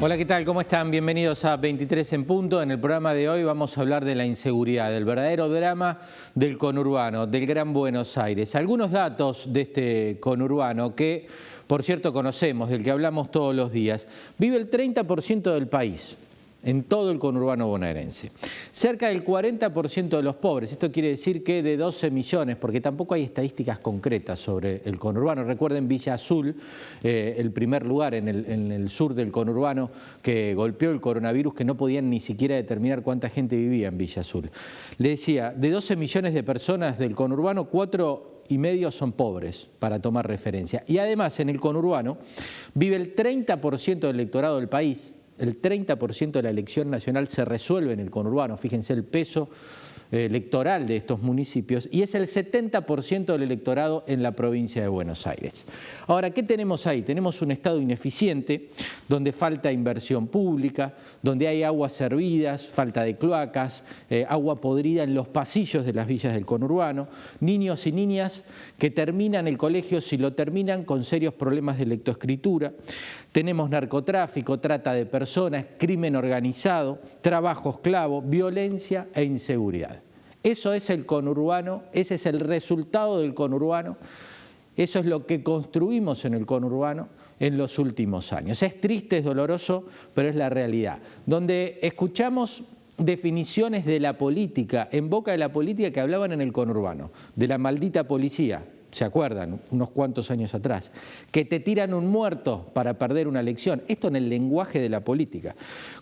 Hola, ¿qué tal? ¿Cómo están? Bienvenidos a 23 en punto. En el programa de hoy vamos a hablar de la inseguridad, del verdadero drama del conurbano, del Gran Buenos Aires. Algunos datos de este conurbano que, por cierto, conocemos, del que hablamos todos los días. Vive el 30% del país, en todo el conurbano bonaerense. Cerca del 40% de los pobres, esto quiere decir que de 12 millones, porque tampoco hay estadísticas concretas sobre el conurbano. Recuerden Villa Azul, el primer lugar en el sur del conurbano que golpeó el coronavirus, que no podían ni siquiera determinar cuánta gente vivía en Villa Azul. Le decía, de 12 millones de personas del conurbano, 4,5 son pobres, para tomar referencia. Y además en el conurbano vive el 30% del electorado del país. El 30% de la elección nacional se resuelve en el conurbano, fíjense el peso electoral de estos municipios, y es el 70% del electorado en la provincia de Buenos Aires. Ahora, ¿qué tenemos ahí? Tenemos un Estado ineficiente, donde falta inversión pública, donde hay aguas servidas, falta de cloacas, agua podrida en los pasillos de las villas del conurbano, niños y niñas que terminan el colegio, si lo terminan, con serios problemas de lectoescritura. Tenemos narcotráfico, trata de personas, crimen organizado, trabajo esclavo, violencia e inseguridad. Eso es el conurbano, ese es el resultado del conurbano, eso es lo que construimos en el conurbano en los últimos años. Es triste, es doloroso, pero es la realidad. Donde escuchamos definiciones de la política, en boca de la política que hablaban en el conurbano, de la maldita policía. ¿Se acuerdan? Unos cuantos años atrás. Que te tiran un muerto para perder una elección. Esto en el lenguaje de la política.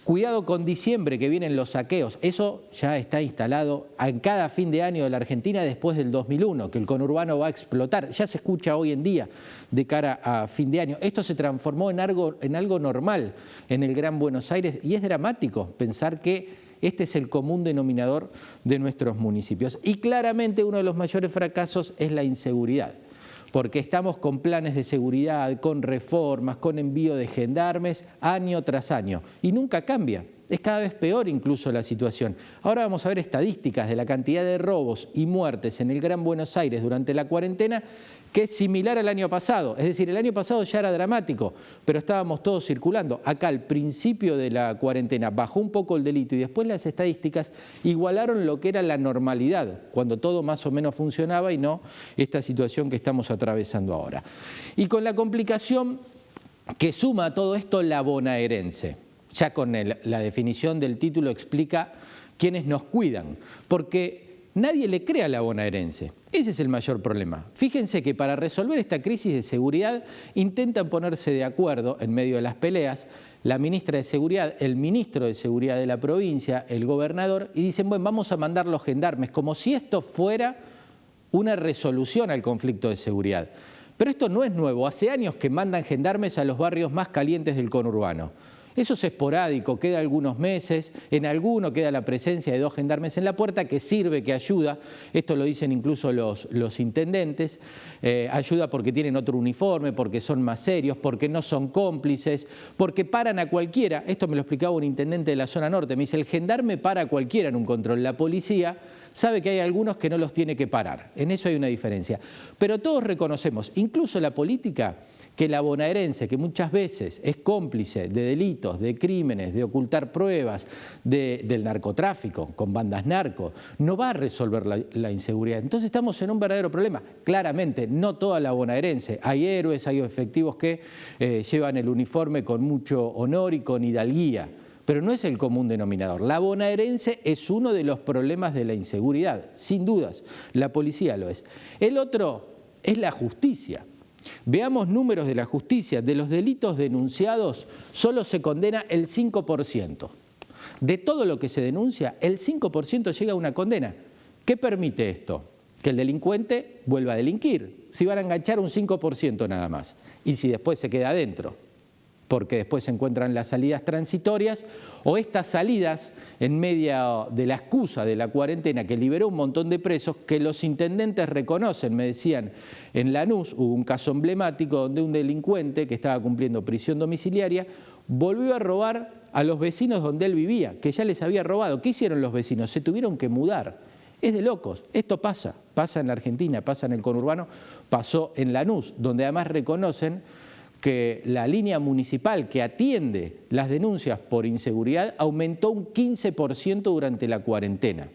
Cuidado con diciembre, que vienen los saqueos. Eso ya está instalado en cada fin de año de la Argentina después del 2001, que el conurbano va a explotar. Ya se escucha hoy en día de cara a fin de año. Esto se transformó en algo normal en el Gran Buenos Aires y es dramático pensar que este es el común denominador de nuestros municipios. Y claramente uno de los mayores fracasos es la inseguridad, porque estamos con planes de seguridad, con reformas, con envío de gendarmes, año tras año, y nunca cambia. Es cada vez peor incluso la situación. Ahora vamos a ver estadísticas de la cantidad de robos y muertes en el Gran Buenos Aires durante la cuarentena, que es similar al año pasado. Es decir, el año pasado ya era dramático, pero estábamos todos circulando. Acá al principio de la cuarentena bajó un poco el delito y después las estadísticas igualaron lo que era la normalidad, cuando todo más o menos funcionaba y no esta situación que estamos atravesando ahora. Y con la complicación que suma a todo esto la bonaerense. Ya con la definición del título explica quiénes nos cuidan, porque nadie le cree a la bonaerense. Ese es el mayor problema. Fíjense que para resolver esta crisis de seguridad intentan ponerse de acuerdo en medio de las peleas la ministra de Seguridad, el ministro de Seguridad de la provincia, el gobernador, y dicen, bueno, vamos a mandar los gendarmes, como si esto fuera una resolución al conflicto de seguridad. Pero esto no es nuevo, hace años que mandan gendarmes a los barrios más calientes del conurbano. Eso es esporádico, queda algunos meses, en alguno queda la presencia de 2 gendarmes en la puerta que sirve, que ayuda, esto lo dicen incluso los intendentes, ayuda porque tienen otro uniforme, porque son más serios, porque no son cómplices, porque paran a cualquiera. Esto me lo explicaba un intendente de la zona norte, me dice, el gendarme para a cualquiera en un control, la policía sabe que hay algunos que no los tiene que parar, en eso hay una diferencia. Pero todos reconocemos, incluso la política, que la bonaerense, que muchas veces es cómplice de delitos, de crímenes, de ocultar pruebas, del narcotráfico, con bandas narco, no va a resolver la inseguridad. Entonces estamos en un verdadero problema. Claramente, no toda la bonaerense. Hay héroes, hay efectivos que llevan el uniforme con mucho honor y con hidalguía, pero no es el común denominador. La bonaerense es uno de los problemas de la inseguridad, sin dudas. La policía lo es. El otro es la justicia. Veamos números de la justicia. De los delitos denunciados, solo se condena el 5%. De todo lo que se denuncia, el 5% llega a una condena. ¿Qué permite esto? Que el delincuente vuelva a delinquir. Si van a enganchar un 5% nada más. Y si después se queda adentro, porque después se encuentran las salidas transitorias o estas salidas en medio de la excusa de la cuarentena que liberó un montón de presos que los intendentes reconocen. Me decían, en Lanús hubo un caso emblemático donde un delincuente que estaba cumpliendo prisión domiciliaria volvió a robar a los vecinos donde él vivía, que ya les había robado. ¿Qué hicieron los vecinos? Se tuvieron que mudar. Es de locos. Esto pasa en la Argentina, pasa en el conurbano, pasó en Lanús, donde además reconocen que la línea municipal que atiende las denuncias por inseguridad aumentó un 15% durante la cuarentena.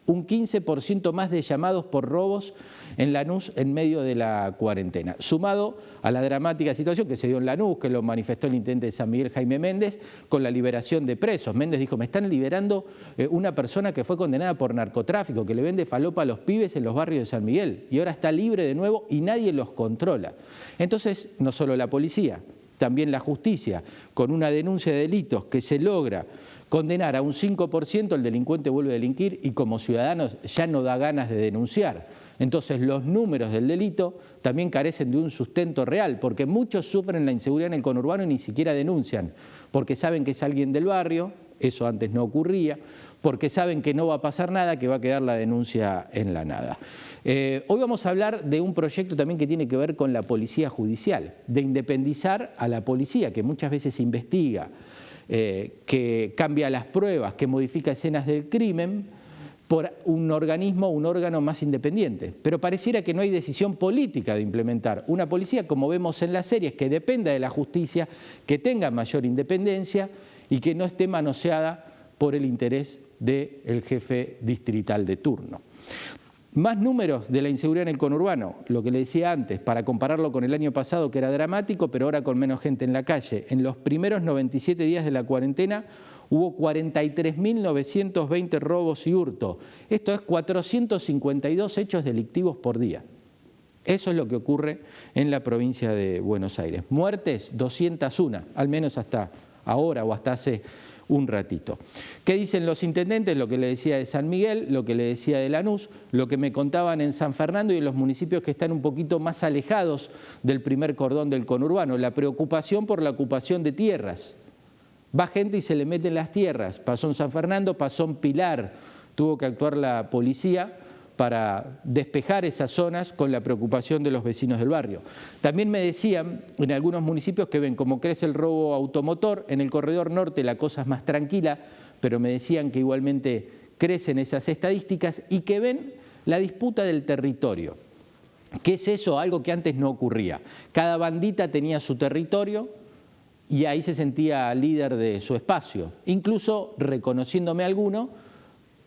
Un 15% más de llamados por robos en Lanús en medio de la cuarentena, sumado a la dramática situación que se dio en Lanús, que lo manifestó el intendente de San Miguel, Jaime Méndez, con la liberación de presos. Méndez dijo, me están liberando una persona que fue condenada por narcotráfico, que le vende falopa a los pibes en los barrios de San Miguel, y ahora está libre de nuevo y nadie los controla. Entonces, no solo la policía, también la justicia, con una denuncia de delitos que se logra condenar a un 5%, el delincuente vuelve a delinquir y como ciudadanos ya no da ganas de denunciar. Entonces los números del delito también carecen de un sustento real, porque muchos sufren la inseguridad en el conurbano y ni siquiera denuncian, porque saben que es alguien del barrio, eso antes no ocurría, porque saben que no va a pasar nada, que va a quedar la denuncia en la nada. Hoy vamos a hablar de un proyecto también que tiene que ver con la policía judicial, de independizar a la policía, que muchas veces investiga, que cambia las pruebas, que modifica escenas del crimen, por un órgano más independiente. Pero pareciera que no hay decisión política de implementar una policía, como vemos en las series, que dependa de la justicia, que tenga mayor independencia y que no esté manoseada por el interés del jefe distrital de turno. Más números de la inseguridad en el conurbano, lo que le decía antes, para compararlo con el año pasado, que era dramático, pero ahora con menos gente en la calle. En los primeros 97 días de la cuarentena hubo 43.920 robos y hurto. Esto es 452 hechos delictivos por día. Eso es lo que ocurre en la provincia de Buenos Aires. Muertes, 201, al menos hasta ahora o hasta hace un ratito. ¿Qué dicen los intendentes? Lo que le decía de San Miguel, lo que le decía de Lanús, lo que me contaban en San Fernando y en los municipios que están un poquito más alejados del primer cordón del conurbano. La preocupación por la ocupación de tierras. Va gente y se le mete en las tierras. Pasó en San Fernando, pasó en Pilar. Tuvo que actuar la policía para despejar esas zonas con la preocupación de los vecinos del barrio. También me decían en algunos municipios que ven cómo crece el robo automotor, en el corredor norte la cosa es más tranquila, pero me decían que igualmente crecen esas estadísticas y que ven la disputa del territorio. ¿Qué es eso? Algo que antes no ocurría. Cada bandita tenía su territorio y ahí se sentía líder de su espacio, incluso reconociéndome alguno,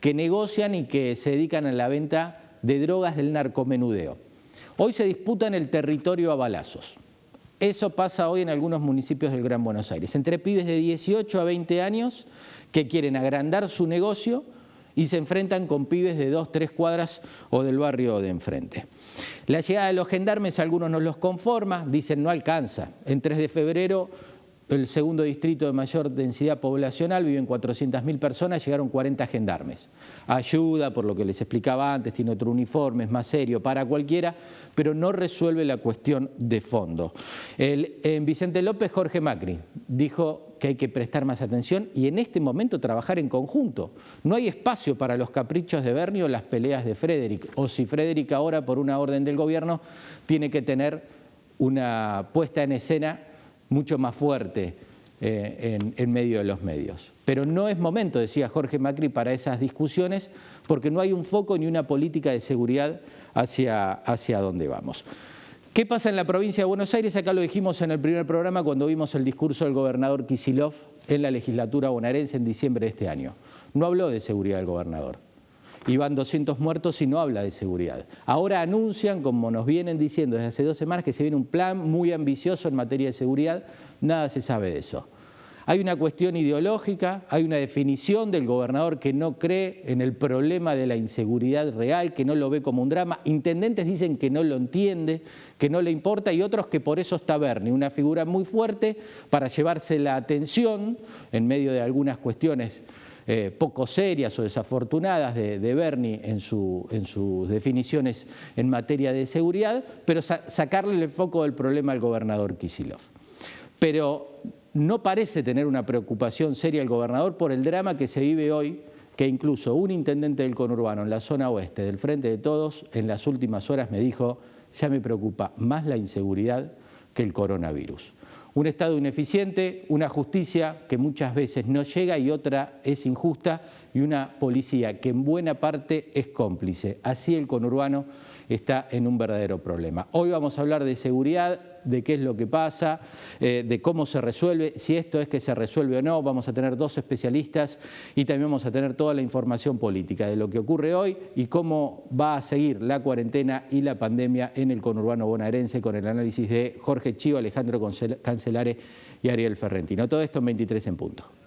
que negocian y que se dedican a la venta de drogas del narcomenudeo. Hoy se disputan el territorio a balazos. Eso pasa hoy en algunos municipios del Gran Buenos Aires, entre pibes de 18 a 20 años que quieren agrandar su negocio y se enfrentan con pibes de 2, 3 cuadras o del barrio de enfrente. La llegada de los gendarmes, algunos no los conforma, dicen no alcanza. En 3 de febrero, el segundo distrito de mayor densidad poblacional, viven 400.000 personas, llegaron 40 gendarmes. Ayuda, por lo que les explicaba antes, tiene otro uniforme, es más serio para cualquiera, pero no resuelve la cuestión de fondo. En Vicente López, Jorge Macri dijo que hay que prestar más atención y en este momento trabajar en conjunto. No hay espacio para los caprichos de Bernie o las peleas de Frederick, o si Frederick ahora, por una orden del gobierno, tiene que tener una puesta en escena mucho más fuerte en medio de los medios. Pero no es momento, decía Jorge Macri, para esas discusiones, porque no hay un foco ni una política de seguridad hacia dónde vamos. ¿Qué pasa en la provincia de Buenos Aires? Acá lo dijimos en el primer programa cuando vimos el discurso del gobernador Kicillof en la legislatura bonaerense en diciembre de este año. No habló de seguridad el gobernador. Y van 200 muertos y no habla de seguridad. Ahora anuncian, como nos vienen diciendo desde hace 2 semanas, que se viene un plan muy ambicioso en materia de seguridad. Nada se sabe de eso. Hay una cuestión ideológica, hay una definición del gobernador que no cree en el problema de la inseguridad real, que no lo ve como un drama. Intendentes dicen que no lo entiende, que no le importa, y otros que por eso está Bernie, una figura muy fuerte para llevarse la atención en medio de algunas cuestiones poco serias o desafortunadas de Bernie en sus definiciones en materia de seguridad, pero sacarle el foco del problema al gobernador Kicillof. Pero no parece tener una preocupación seria el gobernador por el drama que se vive hoy, que incluso un intendente del conurbano en la zona oeste del Frente de Todos en las últimas horas me dijo, ya me preocupa más la inseguridad que el coronavirus. Un Estado ineficiente, una justicia que muchas veces no llega y otra es injusta, y una policía que en buena parte es cómplice. Así el conurbano está en un verdadero problema. Hoy vamos a hablar de seguridad, de qué es lo que pasa, de cómo se resuelve, si esto es que se resuelve o no. Vamos a tener dos especialistas y también vamos a tener toda la información política de lo que ocurre hoy y cómo va a seguir la cuarentena y la pandemia en el conurbano bonaerense, con el análisis de Jorge Chivo, Alejandro Cancelare y Ariel Ferrentino. Todo esto en 23 en punto.